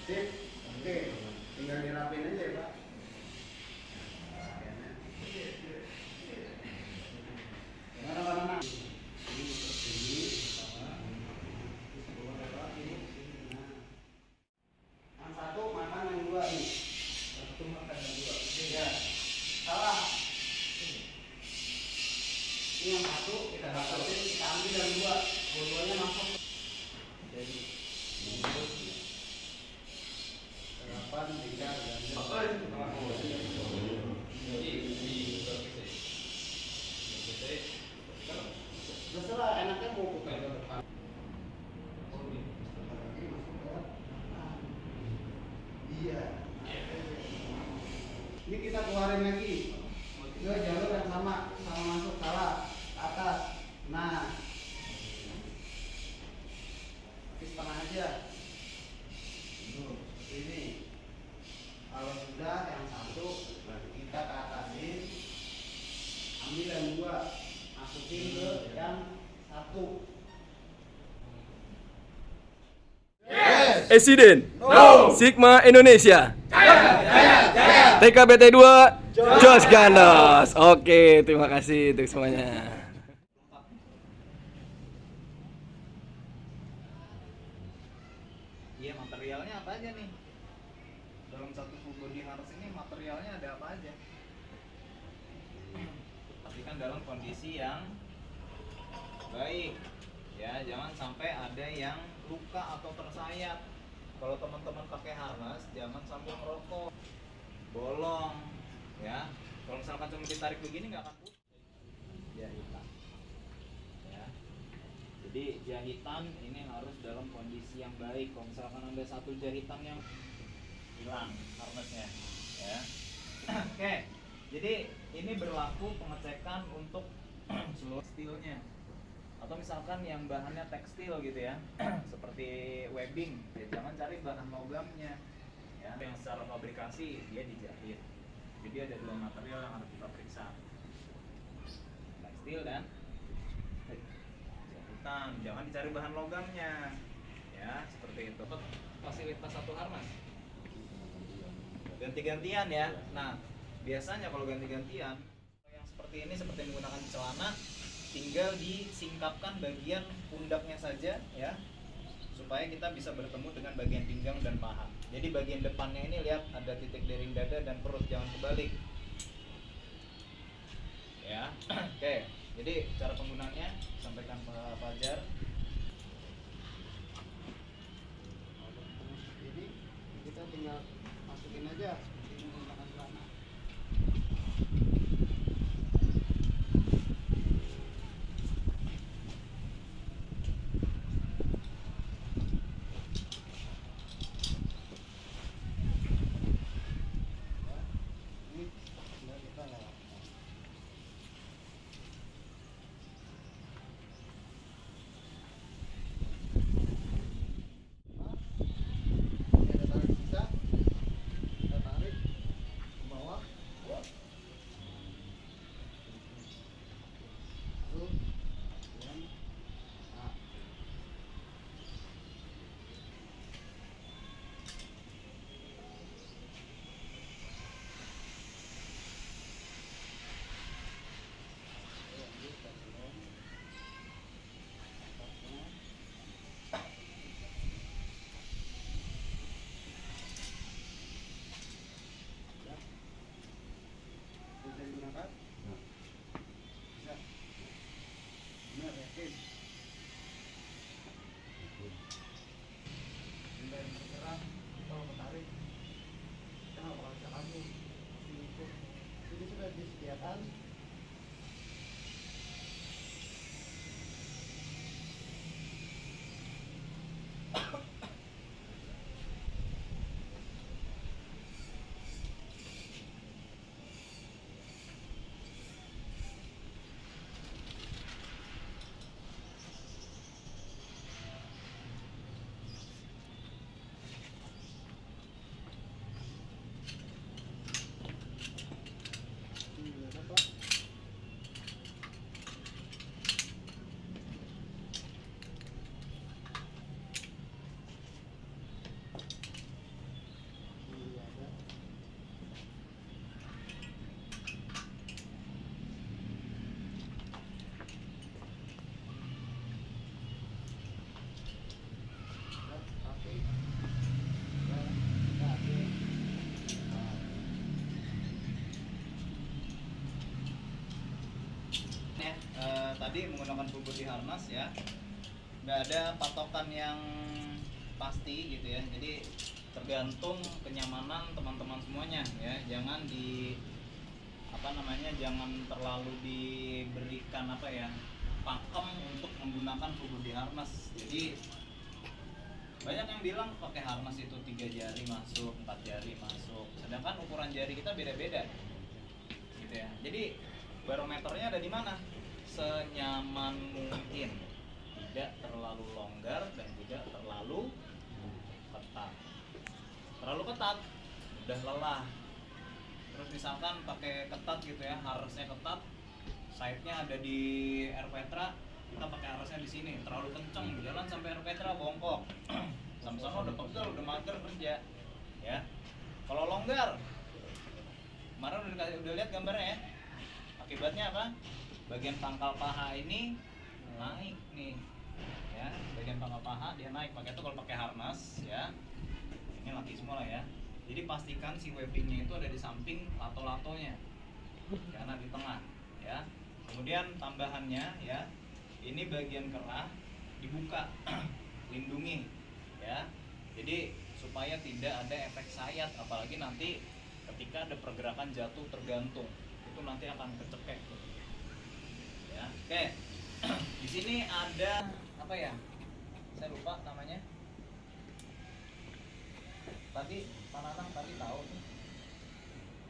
Sip. Oke, tinggal dirapin aja ya Pak. Mana? Ini seperti ini. Yang satu makan, yang dua ini. Satu makan, yang dua. Ya. Salah. Ini yang satu kita dapetin, kita ambil yang dua. Dua-duanya masuk. Jadi harapan tinggal terserah enaknya mau buka ke depan. Iya. Ini kita keluarin lagi ke jalur yang sama masuk salah ke atas. Nah, di setengah aja. Ini kalau sudah yang satu kita ke atasin, ambil yang dua, masukin ke yang satu. Esiden No. Sigma Indonesia TKBT 2 Jos Gandos. Oke, terima kasih untuk semuanya. Iya, materialnya apa aja nih? Dalam satu full body harness ini materialnya ada apa aja? Pastikan dalam kondisi yang baik. Ya, jangan sampai ada yang luka atau tersayat. Kalau teman-teman pakai harness, jangan sambil merokok, bolong, ya. Kalau misalkan cuma ditarik begini nggak akan putus. Jahitan, ya. Jadi jahitan ini harus dalam kondisi yang baik. Kalau misalkan ada satu jahitan yang hilang harnessnya, ya. Oke, jadi ini berlaku pengecekan untuk seluruh steelnya. Atau misalkan yang bahannya tekstil gitu ya, seperti webbing, ya jangan cari bahan logamnya, ya. Yang secara fabrikasi dia dijahit. Jadi ada dua material yang harus kita periksa, tekstil dan jahitan. Jangan dicari bahan logamnya, ya seperti itu. Fasilitas satu harness ganti-gantian ya. Nah biasanya kalau ganti-gantian yang seperti ini, seperti menggunakan celana, tinggal disingkapkan bagian pundaknya saja ya, supaya kita bisa bertemu dengan bagian pinggang dan paha. Jadi bagian depannya ini lihat ada titik dering dada dan perut, jangan kebalik ya. Oke, jadi cara penggunaannya sampaikan Pak Fajar. Jadi kita tinggal masukin aja seperti menggunakan celana. Ini tinggal kita lewat. Ada tarik sisa, kita tarik. tadi menggunakan full body harness ya. Nggak ada patokan yang pasti gitu ya. Jadi tergantung kenyamanan teman-teman semuanya ya. Jangan jangan terlalu diberikan pakem untuk menggunakan full body harness. Jadi banyak yang bilang pakai harness itu 3 jari masuk, 4 jari masuk, sedangkan ukuran jari kita beda-beda gitu ya. Jadi barometernya ada di mana? Senyaman mungkin, tidak terlalu longgar dan tidak terlalu ketat. Terlalu ketat udah lelah. Terus misalkan pakai ketat gitu ya, harusnya ketat, side-nya ada di Air Petra, kita pakai harusnya di sini, terlalu kenceng, jalan sampai Air Petra bongkok. Sama-sama udah pegel, udah mager kerja, ya. Kalau longgar, kemarin udah lihat gambarnya ya. Akibatnya apa? Bagian pangkal paha ini naik nih, ya. Bagian pangkal paha dia naik. Pakai itu kalau pakai harness, ya. Ini laki semua lah ya. Jadi pastikan si webbingnya itu ada di samping lato-latonya, karena di tengah, ya. Kemudian tambahannya, ya. Ini bagian kerah dibuka, lindungi, ya. Jadi supaya tidak ada efek sayat, apalagi nanti ketika ada pergerakan jatuh tergantung, itu nanti akan kecekek, ya. Oke, di sini ada apa ya? Saya lupa namanya. Tadi Pak Nanang tadi tahu nih.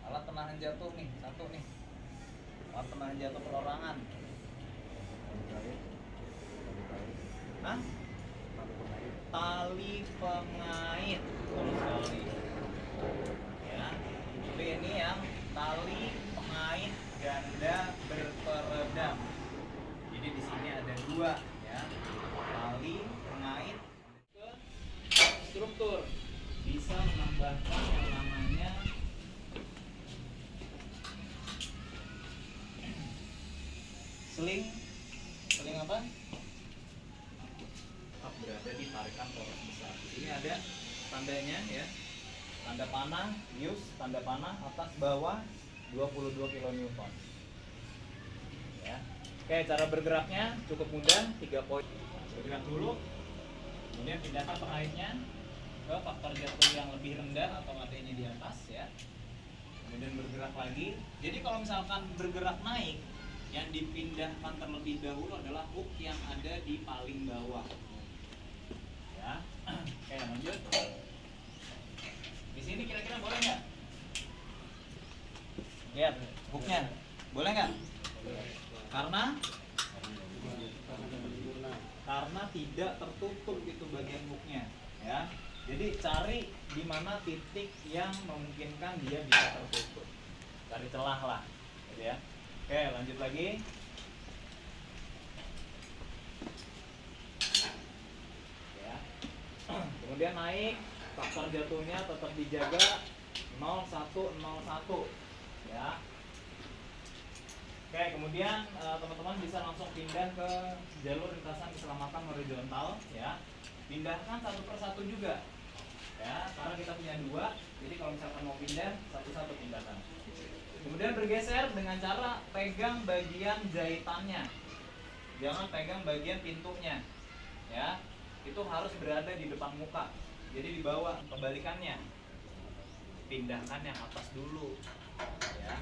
Alat penahan jatuh nih, satu nih. Alat penahan jatuh perorangan. Hah? Tali pengait, betul sekali. Ya, ini yang tali pengait ganda berperedam. Jadi di sini ada 2, ya. Tali pengait ke struktur bisa menambahkan yang namanya seling apa? Berada di tarikan poros besar. Di sini ada tandanya ya. Tanda panah, use tanda panah atas bawah 22 kN. Ya. Oke, cara bergeraknya cukup mudah, 3 poin. Bergerak dulu. Kemudian pindahkan pengaitnya ke faktor jatuh yang lebih rendah atau adanya di atas ya. Kemudian bergerak lagi. Jadi kalau misalkan bergerak naik, yang dipindahkan terlebih dahulu adalah hook yang ada di paling bawah. Ya. Oke, lanjut. Di sini kira-kira boleh nggak? Lihat hooknya, boleh nggak? Karena tidak tertutup itu bagian hooknya, ya. Jadi cari di mana titik yang memungkinkan dia bisa tertutup. Cari celah lah, gitu ya. Oke, lanjut lagi. Ya. Kemudian naik, faktor jatuhnya tetap dijaga 0101, ya. Oke, kemudian teman-teman bisa langsung pindah ke jalur lintasan keselamatan horizontal, ya. Pindahkan satu persatu juga, ya, karena kita punya 2, jadi kalau misalkan mau pindah satu-satu pindahkan. Kemudian bergeser dengan cara pegang bagian jahitannya, jangan pegang bagian pintunya, ya. Itu harus berada di depan muka, jadi di bawah. Kebalikannya, pindahkan yang atas dulu, ya.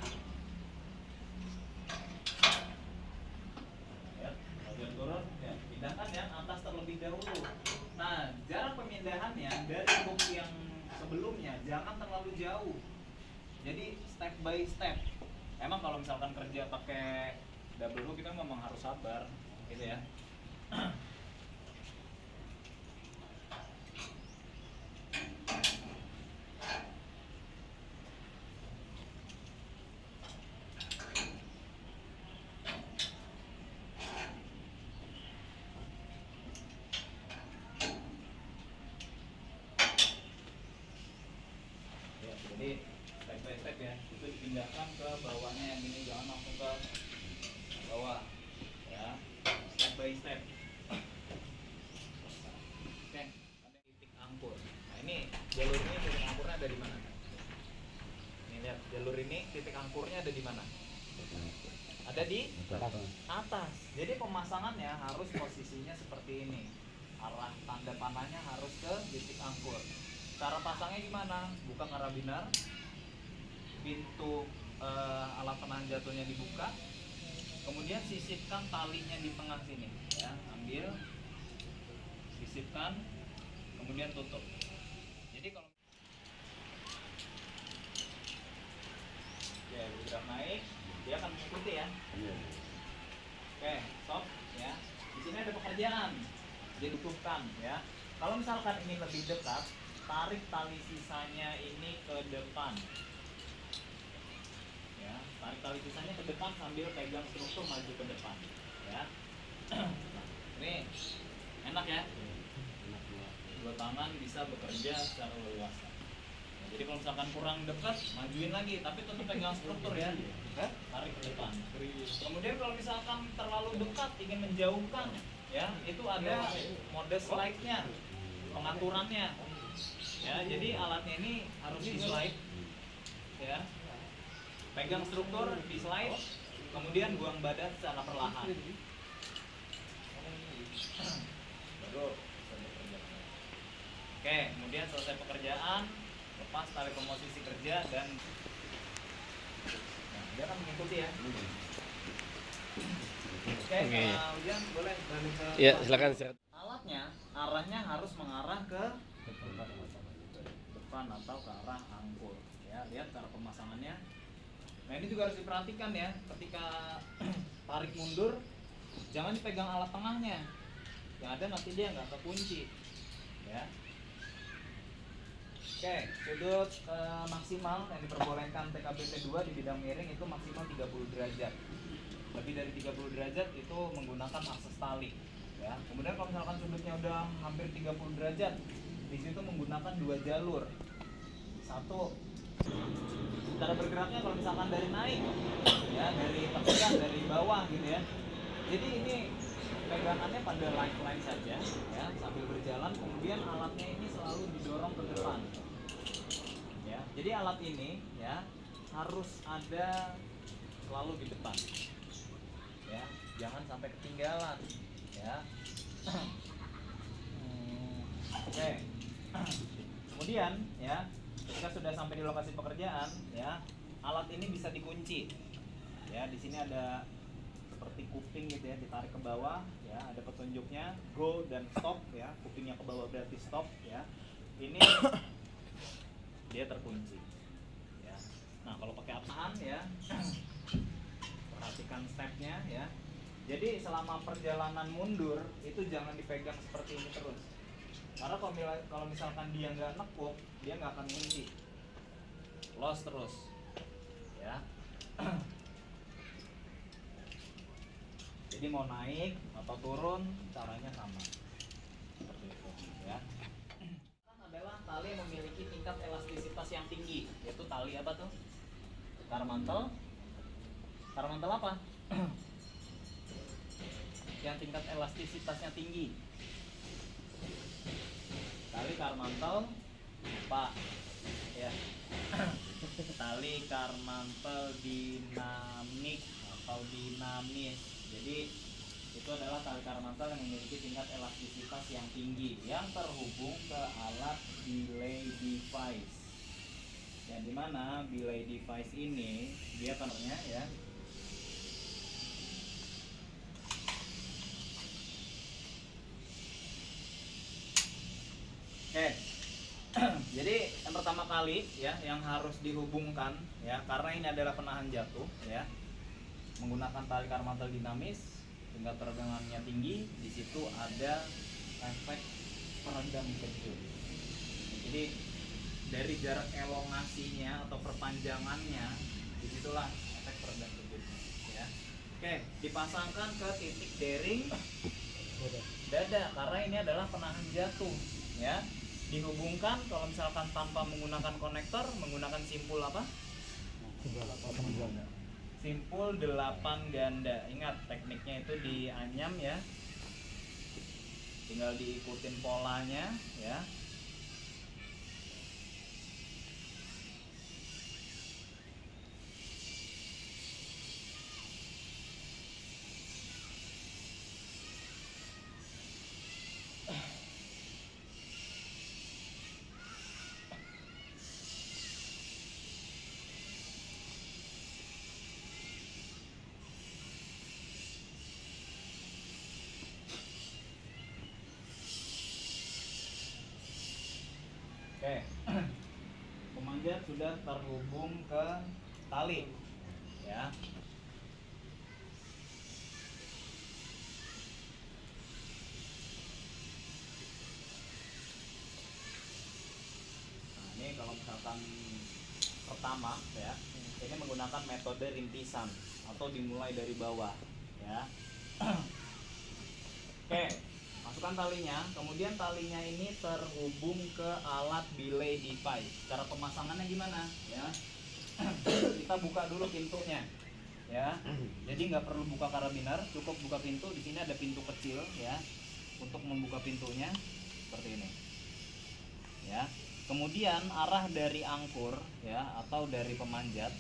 Bagian turun, ya, pindahkan yang atas terlebih dahulu. Nah, jarak pemindahannya dari hook yang sebelumnya jangan terlalu jauh. Jadi step by step. Emang kalau misalkan kerja pakai double hook kita memang harus sabar, gitu ya. Jadi step by step ya, itu dipindahkan ke bawahnya yang ini, jangan langsung ke bawah, ya. Step by step. Oke, ada titik angkur. Nah ini jalur ini titik angkurnya ada di mana? Ini lihat jalur ini titik angkurnya ada di mana? ada di atas. Jadi pemasangannya harus posisinya seperti ini. Arah tanda panahnya harus ke titik angkur. Cara pasangnya gimana? Buka karabiner, pintu alat penahan jatuhnya dibuka, kemudian sisipkan talinya di tengah sini, ya. Ambil, sisipkan, kemudian tutup. Jadi kalau ya bergerak naik, dia akan mengikuti ya. Oke, stop ya. Di sini ada pekerjaan, ditutupkan ya. Kalau misalkan ini lebih dekat, tarik tali sisanya ini ke depan. Ya, tarik tali sisanya ke depan sambil pegang struktur maju ke depan. Ya. Ini enak ya. Dua tangan bisa bekerja secara leluasa. Nah, jadi kalau misalkan kurang dekat, majuin lagi, tapi tetap pegang struktur ya. Tarik ke depan. Kemudian kalau misalkan terlalu dekat, ingin menjauhkan, ya itu ada mode slide-nya, pengaturannya. Ya, jadi alatnya ini harus di slide, ya. Pegang struktur di slide, kemudian buang badan secara perlahan. Baru. Oke, kemudian selesai pekerjaan, lepas tali pemosisi kerja dan dia akan mengikuti ya. Oke, Ujian boleh balik ke Ya, silakan. alatnya, arahnya harus mengarah ke depan atau ke arah angkul. Ya, lihat cara pemasangannya. Nah, ini juga harus diperhatikan ya, ketika tarik mundur, jangan dipegang alat tengahnya. Yang ada nanti dia nggak kekunci. Ya. Oke, sudut maksimal yang diperbolehkan TKBT 2 di bidang miring itu maksimal 30 derajat. Lebih dari 30 derajat itu menggunakan akses tali. Ya. Kemudian kalau misalkan sudutnya udah hampir 30 derajat, di situ menggunakan 2 jalur. Satu, cara bergeraknya kalau misalkan dari naik, ya dari tepian, dari bawah gitu ya. Jadi ini pegangannya pada line saja, ya sambil berjalan. Kemudian alatnya ini selalu didorong ke depan. Ya, jadi alat ini ya harus ada selalu di depan. Ya, jangan sampai ketinggalan. Ya. Oke. Kemudian ya, ketika sudah sampai di lokasi pekerjaan, ya alat ini bisa dikunci. Ya, di sini ada seperti kuping gitu ya, ditarik ke bawah, ya ada petunjuknya go dan stop ya, kupingnya ke bawah berarti stop ya. Ini dia terkunci. Ya. Nah kalau pakai apaan ya, perhatikan stepnya ya. Jadi selama perjalanan mundur itu jangan dipegang seperti ini terus. Karena kalau misalkan dia nggak nekuk, dia nggak akan kunci. Los terus, ya. Jadi mau naik atau turun caranya sama, seperti itu, ya. Adalah tali yang memiliki tingkat elastisitas yang tinggi, yaitu tali apa tuh? Karmantel. Karmantel apa? Yang tingkat elastisitasnya tinggi. Tali karmantel lupa ya. Tali karmantel dinamik atau dinamis. Jadi itu adalah tali karmantel yang memiliki tingkat elastisitas yang tinggi yang terhubung ke alat belay device. Yang dimana belay device ini dia kameranya ya. Oke. Jadi yang pertama kali ya yang harus dihubungkan ya, karena ini adalah penahan jatuh ya, menggunakan tali karmantel dinamis, tingkat tegangannya tinggi, di situ ada efek peredam kejut. Jadi dari jarak elongasinya atau perpanjangannya, disitulah efek peredam kejutnya ya. Oke, dipasangkan ke titik bearing dada karena ini adalah penahan jatuh ya. Dihubungkan kalau misalkan tanpa menggunakan konektor, menggunakan simpul apa? Simpul 8 ganda. Ingat tekniknya itu dianyam ya. Tinggal diikutin polanya ya. pemanjat sudah terhubung ke tali, ya. Nah, ini kalau misalkan pertama, ya, ini menggunakan metode rintisan atau dimulai dari bawah, ya. Oke, masukkan talinya, kemudian talinya ini terhubung ke alat belay device. Cara pemasangannya gimana? Ya, kita buka dulu pintunya, ya. Jadi nggak perlu buka karabiner, cukup buka pintu. Di sini ada pintu kecil, ya. Untuk membuka pintunya seperti ini, ya. Kemudian arah dari angkur, ya, atau dari pemanjat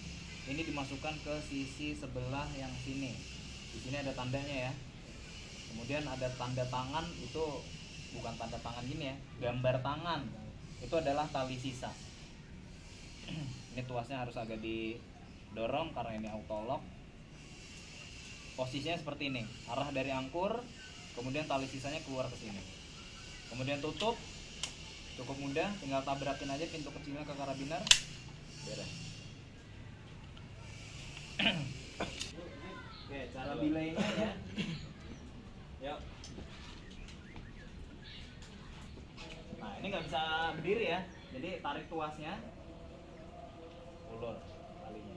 ini dimasukkan ke sisi sebelah yang sini. Di sini ada tandanya, ya. Kemudian ada tanda tangan, itu bukan tanda tangan gini, ya, gambar tangan. Itu adalah tali sisa. Ini tuasnya harus agak didorong karena ini auto lock. Posisinya seperti ini, arah dari angkur, kemudian tali sisanya keluar ke sini. Kemudian tutup, cukup mudah, tinggal tabrakin aja pintu kecilnya ke karabiner, beres. Oke, cara belaynya, ya. Yuk. Nah, ini nggak bisa berdiri, ya. Jadi tarik tuasnya, ulur talinya.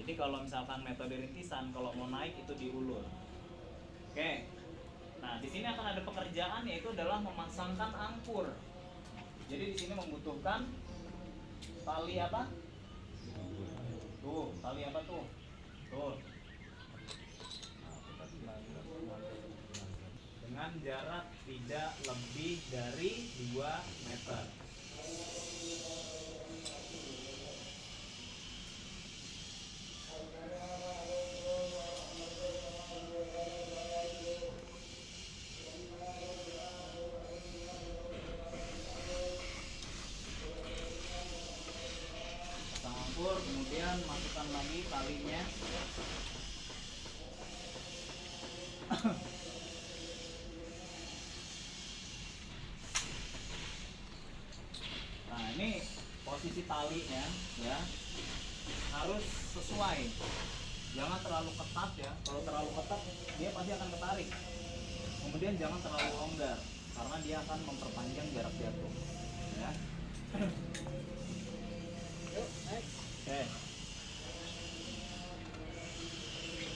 Jadi kalau misalkan metode rintisan, kalau mau naik itu diulur. Oke. Nah, di sini akan ada pekerjaan, yaitu adalah memasangkan angkur. Jadi di sini membutuhkan tali apa? Tuh, tali apa tuh? Tuh. Dengan jarak tidak lebih dari 2 meter. Pasang angkur, kemudian masukkan lagi talinya. Nah, ini posisi talinya, ya, harus sesuai. Jangan terlalu ketat, ya. Kalau terlalu ketat dia pasti akan ketarik. Kemudian jangan terlalu longgar karena dia akan memperpanjang jarak jatuh, ya. Oke.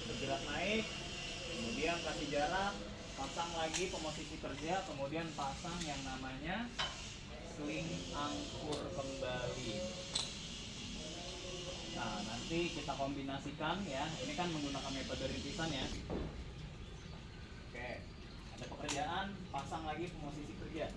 Bergerak naik, kemudian kasih jarak, pasang lagi posisi kerja, kemudian pasang yang namanya sling angkur kembali. Nah, nanti kita kombinasikan, ya. Ini kan menggunakan metode rintisan, ya. Oke, ada pekerjaan, pasang lagi posisi kerja.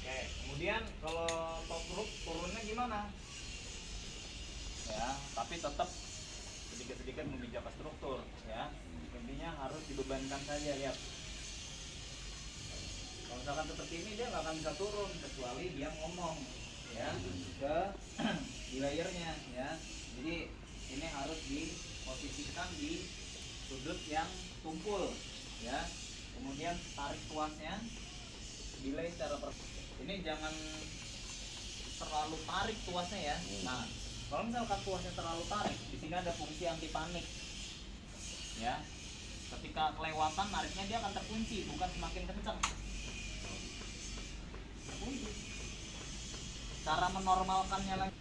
Oke, kemudian kalau top rope turunnya gimana? Ya, tapi tetap sedikit-sedikit memijak ke struktur, ya. Intinya harus dibebankan saja, lihat. Kalau misalkan seperti ini dia nggak akan bisa turun kecuali dia ngomong, ya, ke belayernya, ya. Jadi ini harus diposisikan di sudut yang tumpul, ya. Kemudian tarik tuasnya, delay secara ini jangan terlalu tarik tuasnya, ya. Nah, kalau misalkan tuasnya terlalu tarik, di sini ada fungsi anti panik, ya. Ketika kelewatan nariknya dia akan terkunci, bukan semakin kencang. Terkunci. Cara menormalkannya lagi.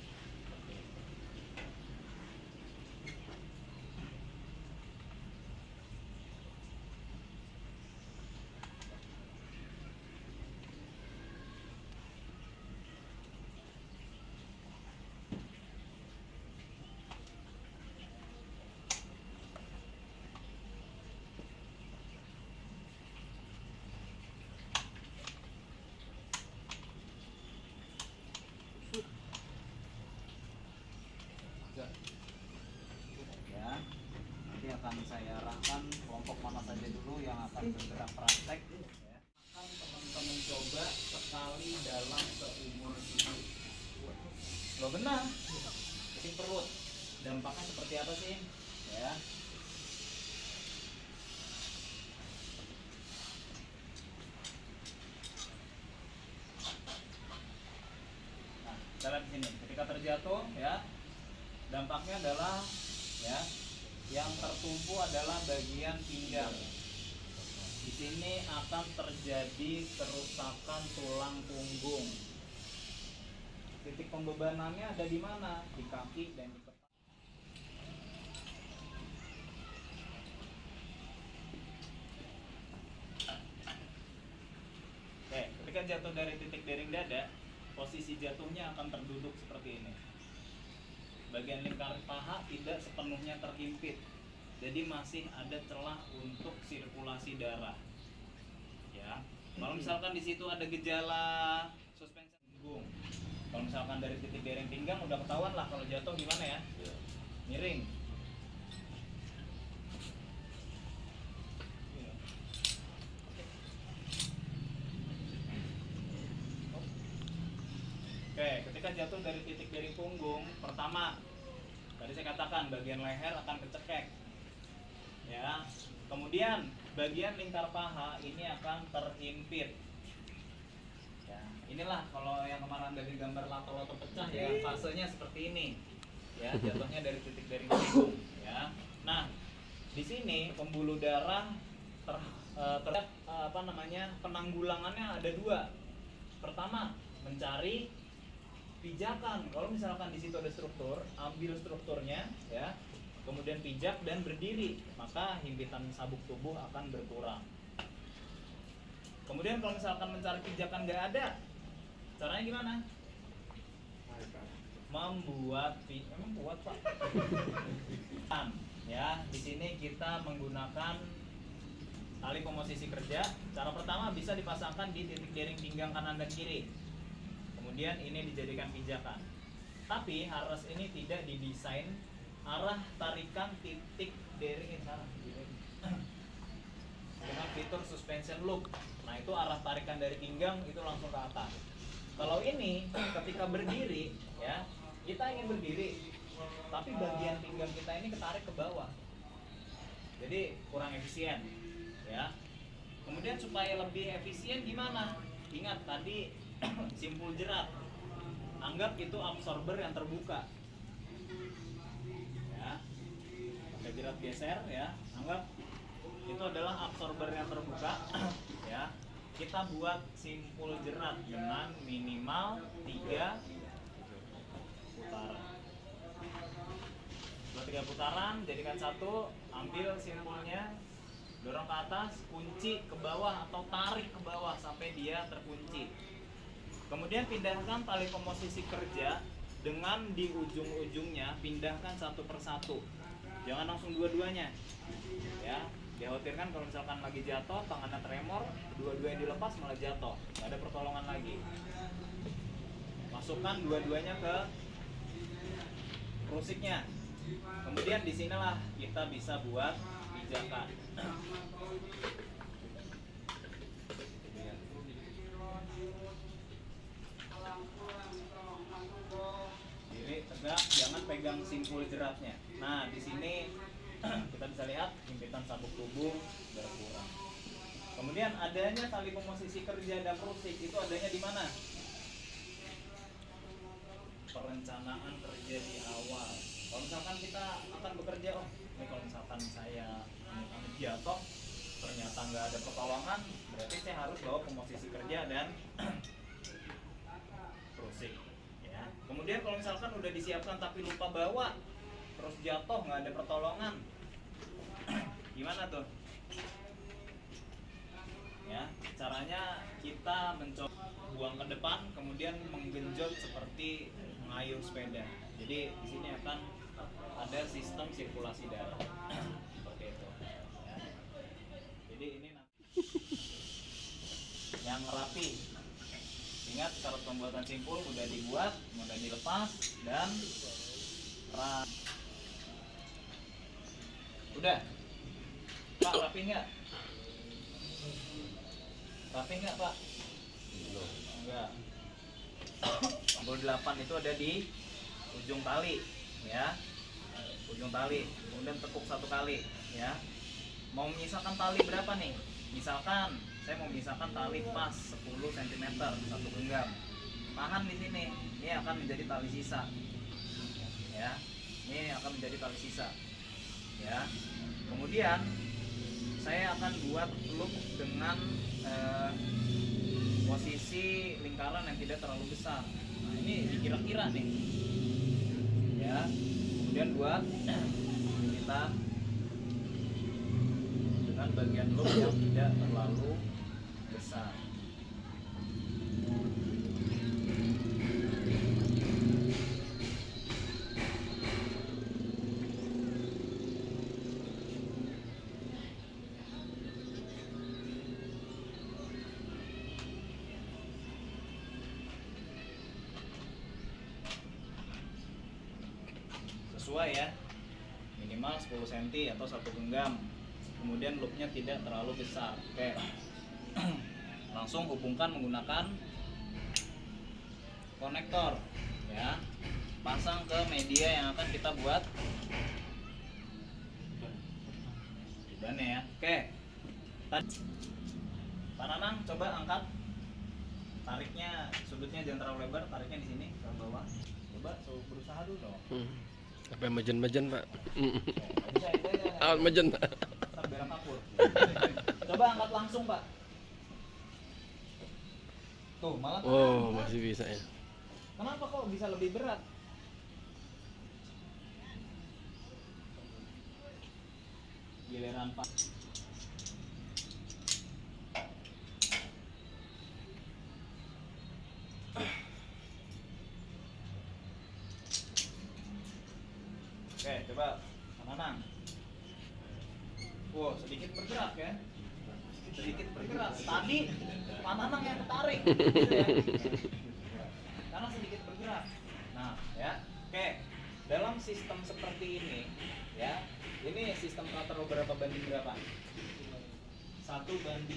akan segera praktek ya. Akan teman-teman coba sekali dalam seumur hidup. Lo benar, bikin perut. Dampaknya seperti apa sih? Ya. Nah, kita lihat di sini. Ketika terjatuh, ya, dampaknya adalah ya, yang tertumpu adalah bagian pinggang. Di sini akan terjadi kerusakan tulang punggung. Titik pembebanannya ada di mana? Di kaki dan di kepala. Oke, ketika jatuh dari titik dering dada, posisi jatuhnya akan terduduk seperti ini. Bagian lingkar paha tidak sepenuhnya terhimpit, jadi masih ada celah untuk sirkulasi darah. Ya, kalau misalkan di situ ada gejala suspensi punggung, kalau misalkan dari titik dering pinggang udah ketahuan lah kalau jatuh gimana ya, miring. Oke, ketika jatuh dari titik dering punggung, pertama, tadi saya katakan bagian leher akan kecekek, ya. Kemudian bagian lingkar paha ini akan terhimpit. Ya, inilah kalau yang kemarin dari gambar lato-lato pecah ya, fasenya seperti ini, ya, jatuhnya dari titik dering punggung, ya. Nah, di sini pembuluh darah penanggulangannya ada dua. Pertama, mencari pijakan. Kalau misalkan di situ ada struktur, ambil strukturnya, ya, kemudian pijak dan berdiri, maka himpitan sabuk tubuh akan berkurang. Kemudian kalau misalkan mencari pijakan nggak ada, caranya gimana? Membuat memang buat Pak. Ya, di sini kita menggunakan tali pemosisi kerja. Cara pertama bisa dipasangkan di titik dering pinggang kanan dan kiri. Kemudian ini dijadikan pijakan. Tapi harus ini tidak didesain arah tarikan titik dering ini sana. Dengan fitur suspension loop. Nah, itu arah tarikan dari pinggang itu langsung ke atas. Kalau ini ketika berdiri, ya, kita ingin berdiri, tapi bagian pinggang kita ini ketarik ke bawah. Jadi kurang efisien, ya. Kemudian supaya lebih efisien gimana? Ingat tadi simpul jerat. Anggap itu absorber yang terbuka. Ya. Pakai jerat geser, ya. Anggap itu adalah absorber yang terbuka. Ya. Kita buat simpul jerat dengan minimal 3 putaran. Setelah 3 putaran, jadikan satu, ambil simpulnya, dorong ke atas, kunci ke bawah atau tarik ke bawah sampai dia terkunci. Kemudian pindahkan tali pemosisi kerja dengan di ujung-ujungnya, pindahkan satu persatu. Jangan langsung dua-duanya. Ya, dikhawatirkan kalau misalkan lagi jatuh, tangannya tremor, dua-duanya dilepas malah jatuh. Nggak ada pertolongan lagi. Masukkan dua-duanya ke rusiknya. Kemudian disinilah kita bisa buat pijakan. Diri tegak, jangan pegang simpul jeratnya. Nah, di sini kita bisa lihat himpitan sabuk tubuh berkurang. Kemudian adanya tali pemosisi kerja dan rusik itu adanya di mana? Perencanaan kerja di awal. Kalau misalkan kita akan bekerja, oh, ini kalau misalkan saya jatuh, ternyata nggak ada pertolongan, berarti saya harus bawa pemosisi kerja dan rusik. Ya. Kemudian kalau misalkan udah disiapkan tapi lupa bawa, terus jatuh nggak ada pertolongan, gimana tuh? Ya, caranya kita mencoba buang ke depan, kemudian menggenjot seperti mengayuh sepeda. Jadi di sini akan ada sistem sirkulasi darah seperti itu. Ya. Jadi ini yang rapi. Ingat syarat pembuatan simpul mudah dibuat, mudah dilepas, dan udah. Pak, rapi nggak? Rapi nggak Pak? Enggak. Tombol 8 itu ada di ujung tali, ya. Ujung tali, kemudian tekuk 1 kali, ya. Mau menyisakan tali berapa nih? Misalkan saya mau menyisakan tali pas 10 cm 1 genggam. Tahan di sini. Ini akan menjadi tali sisa. Ya. Ini akan menjadi tali sisa. Ya. Kemudian saya akan buat loop dengan posisi lingkaran yang tidak terlalu besar. Nah, ini dikira-kira nih. Ya. Kemudian buat kita dengan bagian loop yang tidak terlalu besar. Sesuai ya, minimal 10 cm atau 1 genggam. Kemudian loopnya tidak terlalu besar. Oke. Langsung hubungkan menggunakan konektor, ya. Pasang ke media yang akan kita buat bebannya ya. Oke. Pak Nanang coba angkat, tariknya sudutnya jangan terlalu lebar, tariknya di sini ke bawah. Coba berusaha dulu dong. Apa yang majen-majen Pak? Bisa, Alat majen. ntar berak kapur. Coba angkat langsung Pak. Tuh malah Oh, masih bisa ya. kenapa kok bisa lebih berat? Giliran Pak. Oke, coba Pak Nanang. Wow, sedikit bergerak ya. Sedikit bergerak. Tadi Pak Nanang yang ketarik, gitu ya. Karena sedikit bergerak. Nah, ya. Oke. Dalam sistem seperti ini, ya. Ini sistem counter berapa banding berapa? 1:1,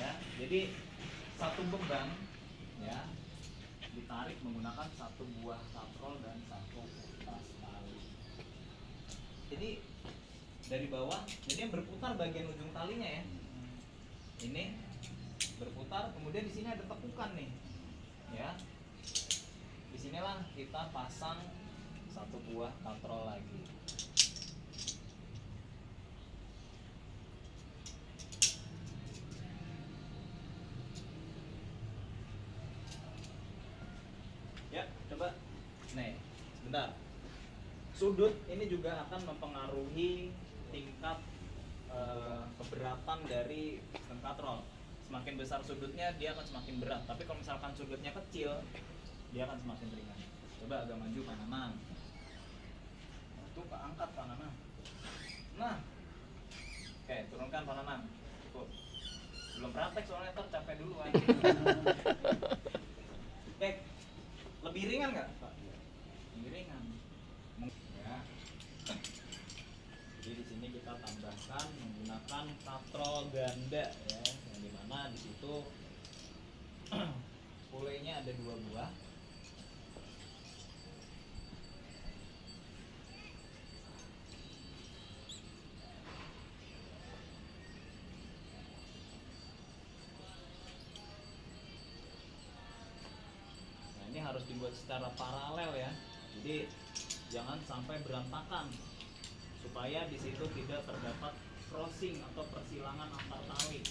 ya. Jadi satu beban, ya, ditarik menggunakan 1 buah katrol dan 1 tas tali. Jadi dari bawah, ini yang berputar bagian ujung talinya ya. Ini berputar, kemudian di sini ada tekukan nih, ya. Disinilah kita pasang 1 buah katrol lagi. Ya, coba. Nih, sebentar. Sudut ini juga akan mempengaruhi tingkat keberatan dari sistem katrol. Semakin besar sudutnya, dia akan semakin berat. Tapi kalau misalkan sudutnya kecil, dia akan semakin ringan. Coba agak maju Pak Nanang. Tuh Pak, angkat Pak Nanang. Nah, oke, turunkan Pak Nanang. Tuh. Belum praktek soalnya ntar capek duluan. Oke, lebih ringan nggak Pak? Lebih ringan. Ya. Jadi di sini kita tambahkan menggunakan katrol ganda ya, yang dimana di situ spolenya ada 2 buah. Nah, ini harus dibuat secara paralel ya. Jadi jangan sampai berantakan, supaya di situ tidak terdapat crossing atau persilangan antar tali.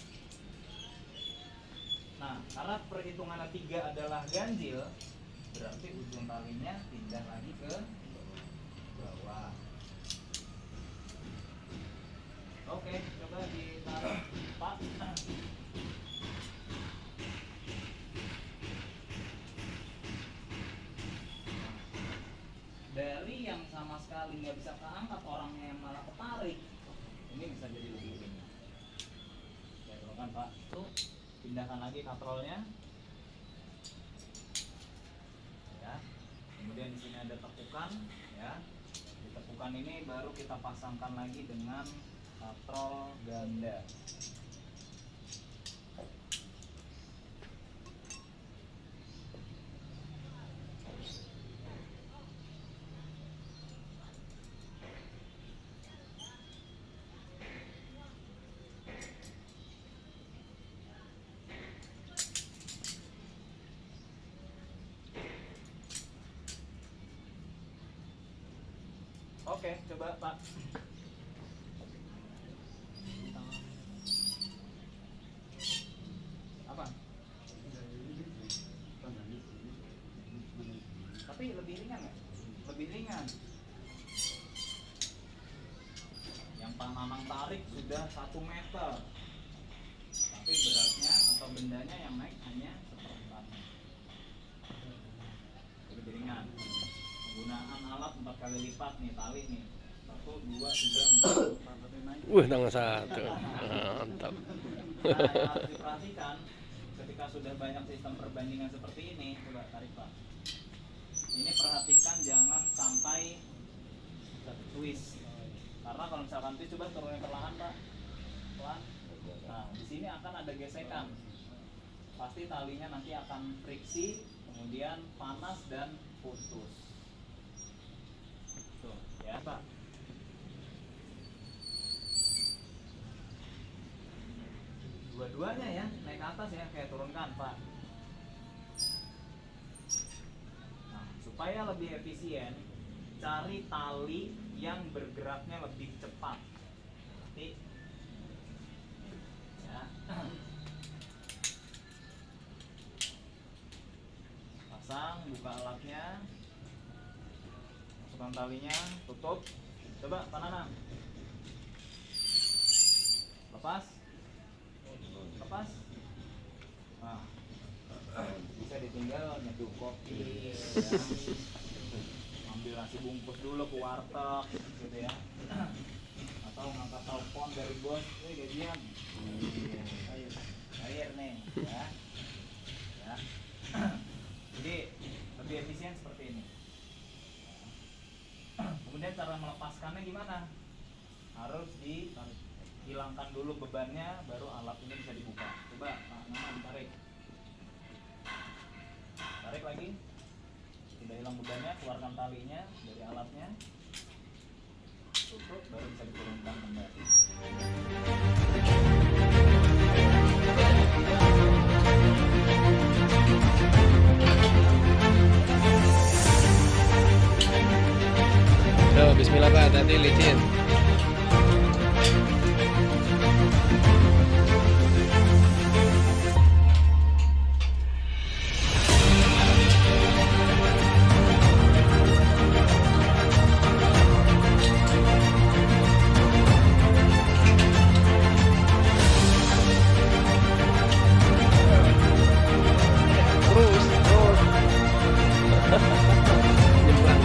Nah, karena perhitungannya 3 adalah ganjil, berarti ujung talinya pindah lagi ke bawah. Oke, coba ditaruh Pak. Dari yang sama sekali nggak bisa keangkat, orangnya yang malah ketarik, ini bisa jadi lebih ringan. Saya turunkan Pak. Tuh, pindahkan lagi katrolnya. Ya. Kemudian di sini ada tekukan, ya. Di tekukan ini baru kita pasangkan lagi dengan katrol ganda. Oke, coba Pak. Apa? Tapi lebih ringan nggak? Lebih ringan. Yang Pak Nanang tarik sudah 1 meter. Tapi beratnya atau bendanya yang naik hanya seperempatnya. Lebih ringan. Penggunaan alat 4 kali lipat nih, tali nih. 1, 2, 3, 4. Wih, tanggal 1. Mantap. Nah, yang harus diperhatikan ketika sudah banyak sistem perbandingan seperti ini, coba tarik Pak. Ini perhatikan jangan sampai twist. Karena kalau misalkan twist, coba turunin perlahan Pak. Pelan. Nah, di sini akan ada gesekan. Pasti talinya nanti akan friksi, kemudian panas dan putus. Tuh, ya Pak. Dua-duanya ya, naik ke atas ya, kayak turunkan Pak. Nah, supaya lebih efisien, cari tali yang bergeraknya lebih cepat. Nanti ya. Pasang, buka alatnya, masukkan talinya, tutup. Coba Pak Nanang. Lepas. Lepas. Nah, bisa ditinggal nyeduh kopi ya. Ambil nasi bungkus dulu ke warteg gitu ya. Atau ngangkat telepon dari bos, gajian. Air nih ya. Ya. Jadi lebih efisien seperti ini. Kemudian cara melepaskannya gimana? Harus dihilangkan dulu bebannya, baru alat ini bisa dibuka. Coba Pak Nanang tarik. Tarik lagi. Sudah hilang bebannya, keluarkan talinya dari alatnya. Tutup, baru bisa diturunkan kembali. Bismillah Pak, hati-hati licin. Terus. Nyemplang.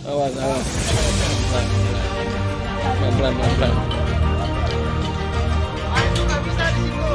Awas, awas. Pelan-pelan, pelan-pelan. Itu nggak bisa di situ.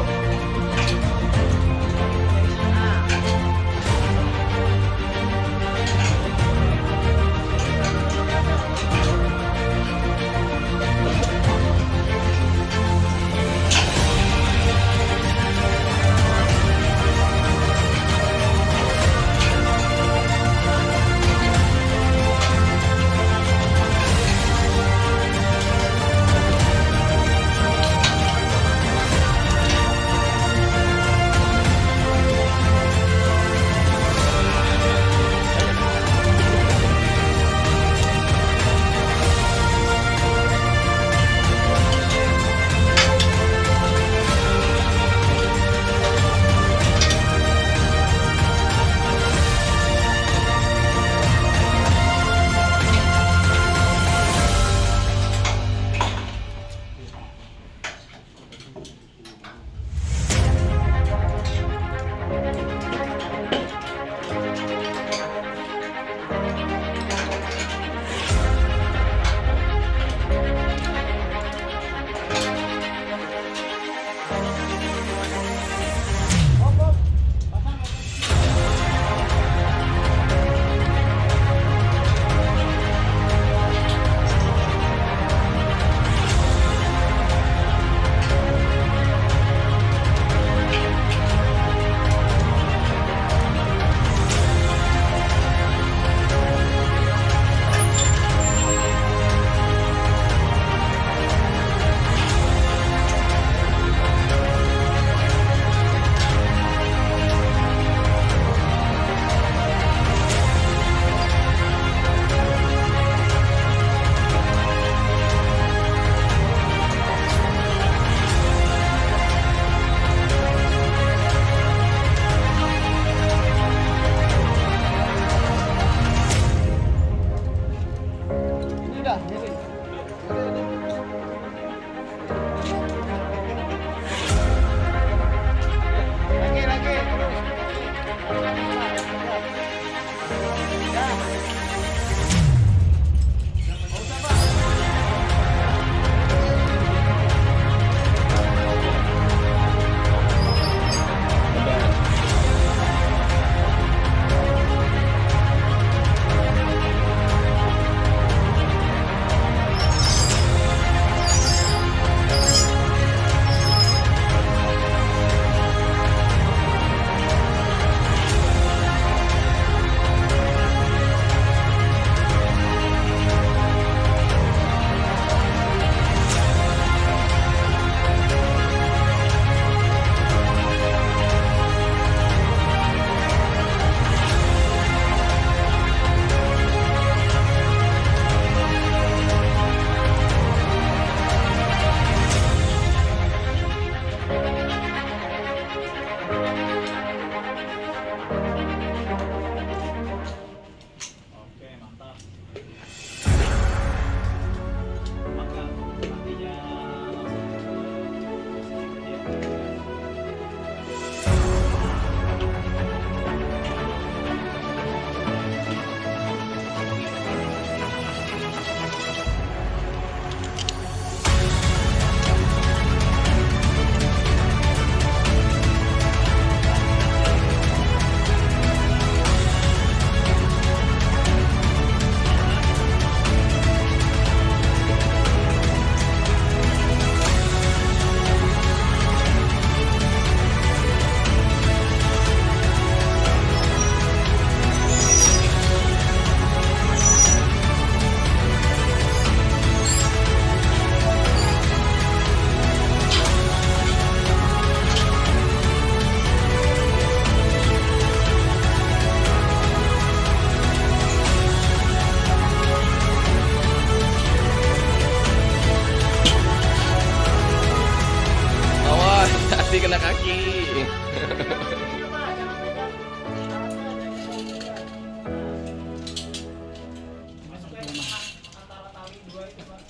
nih. Antara tali dua itu, Pak.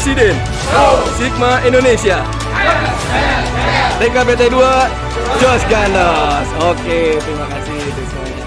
Presiden Sigma Indonesia TKPT 2 Jos Ganos. Oke, terima kasih untuk semuanya.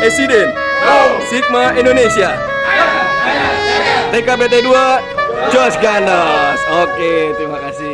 Esiden. Sigma Indonesia. TKBT 2 Jos Ganos. Oke, terima kasih.